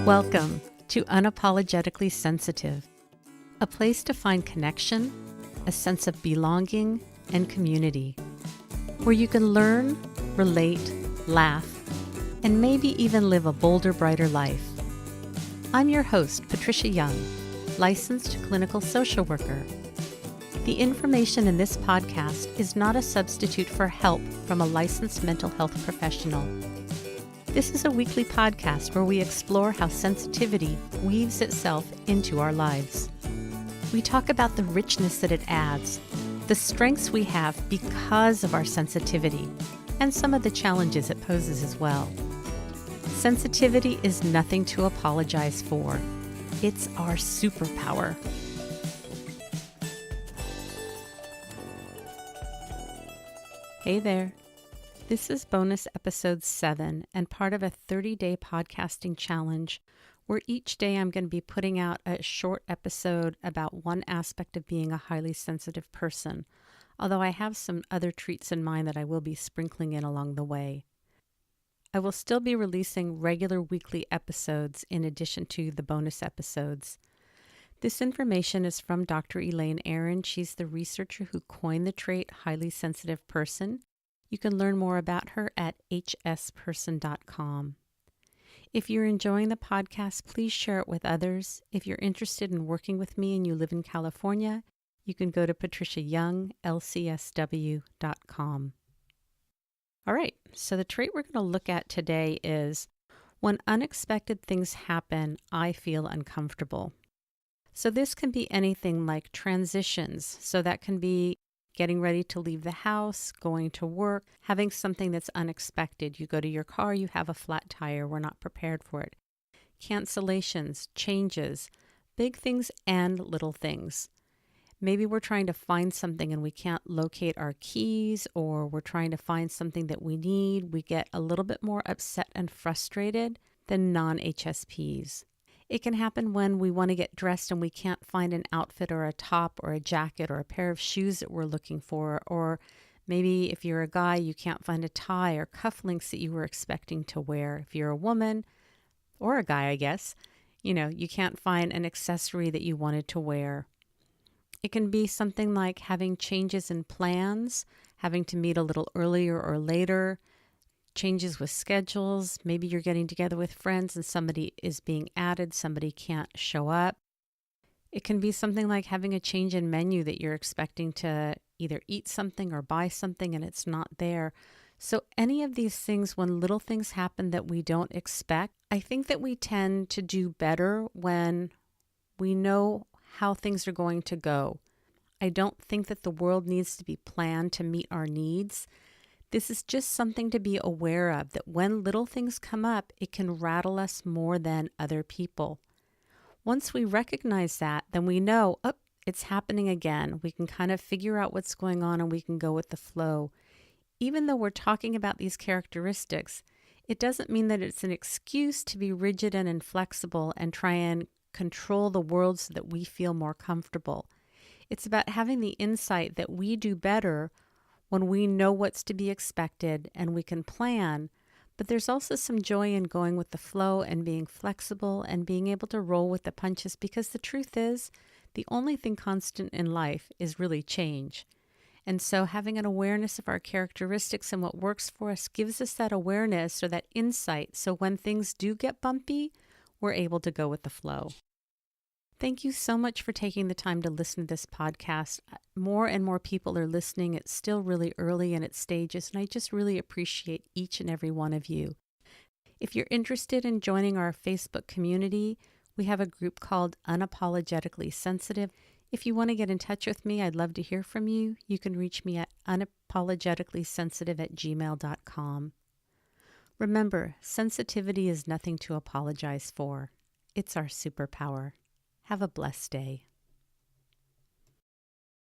Welcome to Unapologetically Sensitive, a place to find connection, a sense of belonging, and community, where you can learn, relate, laugh, and maybe even live a bolder, brighter life. I'm your host, Patricia Young, licensed clinical social worker. The information in this podcast is not a substitute for help from a licensed mental health professional. This is a weekly podcast where we explore how sensitivity weaves itself into our lives. We talk about the richness that it adds, the strengths we have because of our sensitivity, and some of the challenges it poses as well. Sensitivity is nothing to apologize for. It's our superpower. Hey there. This is bonus episode 7 and part of a 30-day podcasting challenge where each day I'm going to be putting out a short episode about one aspect of being a highly sensitive person, although I have some other treats in mind that I will be sprinkling in along the way. I will still be releasing regular weekly episodes in addition to the bonus episodes. This information is from Dr. Elaine Aron. She's the researcher who coined the trait highly sensitive person. You can learn more about her at hsperson.com. If you're enjoying the podcast, please share it with others. If you're interested in working with me and you live in California, you can go to patriciayounglcsw.com. All right, so the trait we're going to look at today is when unexpected things happen, I feel uncomfortable. So this can be anything like transitions. So that can be getting ready to leave the house, going to work, having something that's unexpected. You go to your car, you have a flat tire, we're not prepared for it. Cancellations, changes, big things and little things. Maybe we're trying to find something and we can't locate our keys, or we're trying to find something that we need. We get a little bit more upset and frustrated than non-HSPs. It can happen when we want to get dressed and we can't find an outfit or a top or a jacket or a pair of shoes that we're looking for. Or maybe if you're a guy, you can't find a tie or cufflinks that you were expecting to wear. If you're a woman or a guy, I guess, you can't find an accessory that you wanted to wear. It can be something like having changes in plans, having to meet a little earlier or later, changes with schedules. Maybe you're getting together with friends and somebody is being added, somebody can't show up. It can be something like having a change in menu that you're expecting to either eat something or buy something and it's not there. So any of these things, when little things happen that we don't expect, I think that we tend to do better when we know how things are going to go. I don't think that the world needs to be planned to meet our needs. This is just something to be aware of, that when little things come up, it can rattle us more than other people. Once we recognize that, then we know, it's happening again. We can kind of figure out what's going on and we can go with the flow. Even though we're talking about these characteristics, it doesn't mean that it's an excuse to be rigid and inflexible and try and control the world so that we feel more comfortable. It's about having the insight that we do better when we know what's to be expected and we can plan, but there's also some joy in going with the flow and being flexible and being able to roll with the punches, because the truth is, the only thing constant in life is really change. And so having an awareness of our characteristics and what works for us gives us that awareness or that insight, so when things do get bumpy, we're able to go with the flow. Thank you so much for taking the time to listen to this podcast. More and more people are listening. It's still really early in its stages, and I just really appreciate each and every one of you. If you're interested in joining our Facebook community, we have a group called Unapologetically Sensitive. If you want to get in touch with me, I'd love to hear from you. You can reach me at unapologeticallysensitive@gmail.com. Remember, sensitivity is nothing to apologize for. It's our superpower. Have a blessed day.